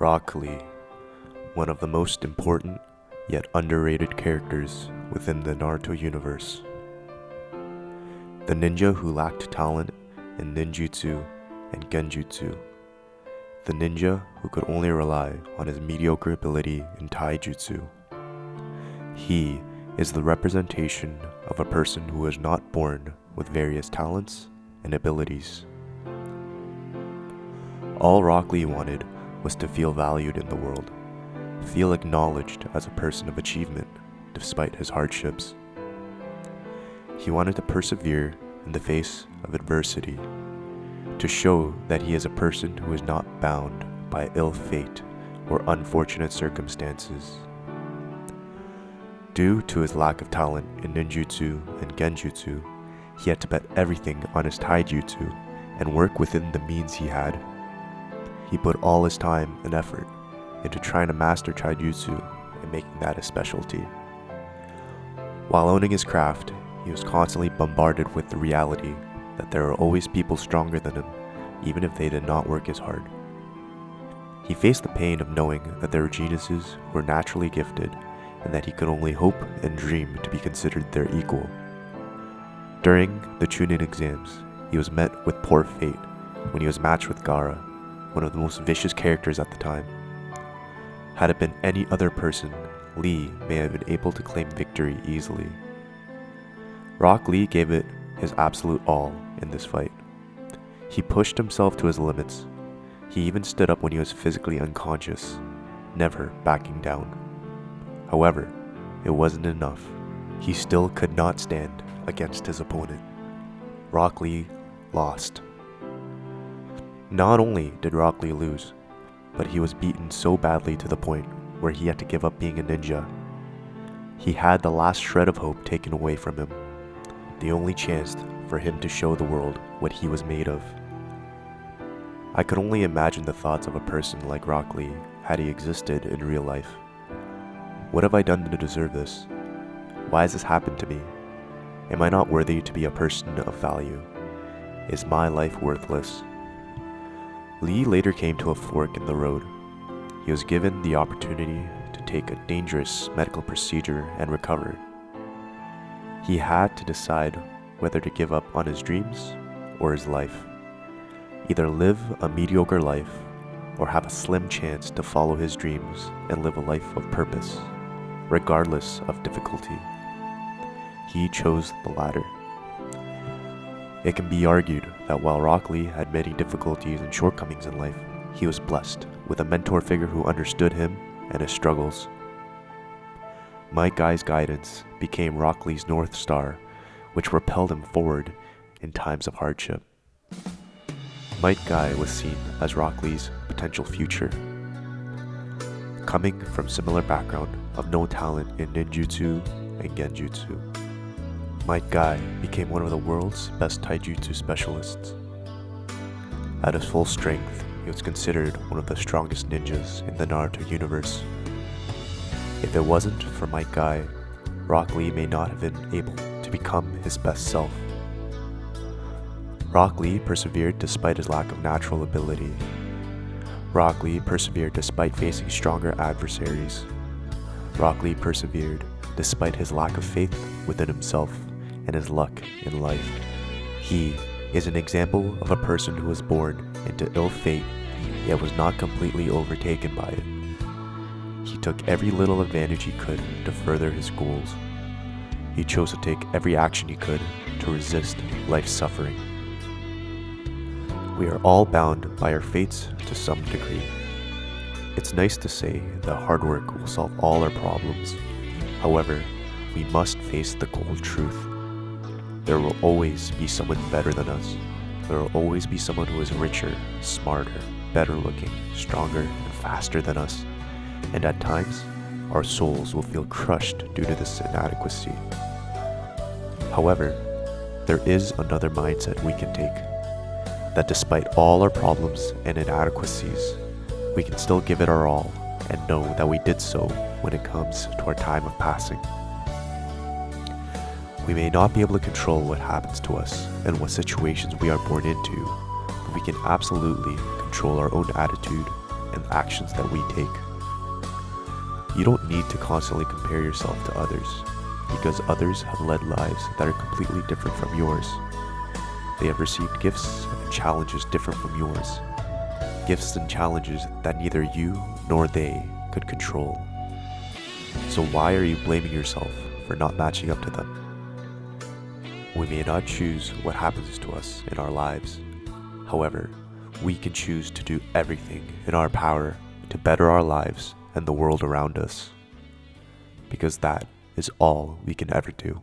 Rock Lee, one of the most important yet underrated characters within the Naruto universe. The ninja who lacked talent in ninjutsu and genjutsu. The ninja who could only rely on his mediocre ability in taijutsu. He is the representation of a person who was not born with various talents and abilities. All Rock Lee wanted was to feel valued in the world, feel acknowledged as a person of achievement despite his hardships. He wanted to persevere in the face of adversity, to show that he is a person who is not bound by ill fate or unfortunate circumstances. Due to his lack of talent in ninjutsu and genjutsu, he had to bet everything on his taijutsu and work within the means he had. He put all his time and effort into trying to master taijutsu and making that a specialty. While owning his craft, he was constantly bombarded with the reality that there are always people stronger than him, even if they did not work as hard. He faced the pain of knowing that there were geniuses who were naturally gifted and that he could only hope and dream to be considered their equal. During the Chunin exams, he was met with poor fate when he was matched with Gaara, one of the most vicious characters at the time. Had it been any other person, Lee may have been able to claim victory easily. Rock Lee gave it his absolute all in this fight. He pushed himself to his limits. He even stood up when he was physically unconscious, never backing down. However, it wasn't enough. He still could not stand against his opponent. Rock Lee lost. Not only did Rock Lee lose, but he was beaten so badly to the point where he had to give up being a ninja. He had the last shred of hope taken away from him, the only chance for him to show the world what he was made of. I could only imagine the thoughts of a person like Rock Lee had he existed in real life. What have I done to deserve this? Why has this happened to me? Am I not worthy to be a person of value? Is my life worthless? Lee later came to a fork in the road. He was given the opportunity to take a dangerous medical procedure and recover. He had to decide whether to give up on his dreams or his life. Either live a mediocre life or have a slim chance to follow his dreams and live a life of purpose, regardless of difficulty. He chose the latter. It can be argued that while Rock Lee had many difficulties and shortcomings in life, he was blessed with a mentor figure who understood him and his struggles. Might Guy's guidance became Rock Lee's North Star, which propelled him forward in times of hardship. Might Guy was seen as Rock Lee's potential future. Coming from similar background of no talent in ninjutsu and genjutsu, Might Guy became one of the world's best taijutsu specialists. At his full strength, he was considered one of the strongest ninjas in the Naruto universe. If it wasn't for Might Guy, Rock Lee may not have been able to become his best self. Rock Lee persevered despite his lack of natural ability. Rock Lee persevered despite facing stronger adversaries. Rock Lee persevered despite his lack of faith within himself and his luck in life. He is an example of a person who was born into ill fate, yet was not completely overtaken by it. He took every little advantage he could to further his goals. He chose to take every action he could to resist life's suffering. We are all bound by our fates to some degree. It's nice to say that hard work will solve all our problems. However, we must face the cold truth. There will always be someone better than us. There will always be someone who is richer, smarter, better looking, stronger, and faster than us. And at times, our souls will feel crushed due to this inadequacy. However, there is another mindset we can take, that despite all our problems and inadequacies, we can still give it our all and know that we did so when it comes to our time of passing. We may not be able to control what happens to us and what situations we are born into, but we can absolutely control our own attitude and the actions that we take. You don't need to constantly compare yourself to others, because others have led lives that are completely different from yours. They have received gifts and challenges different from yours, gifts and challenges that neither you nor they could control. So why are you blaming yourself for not matching up to them? We may not choose what happens to us in our lives. However, we can choose to do everything in our power to better our lives and the world around us, because that is all we can ever do.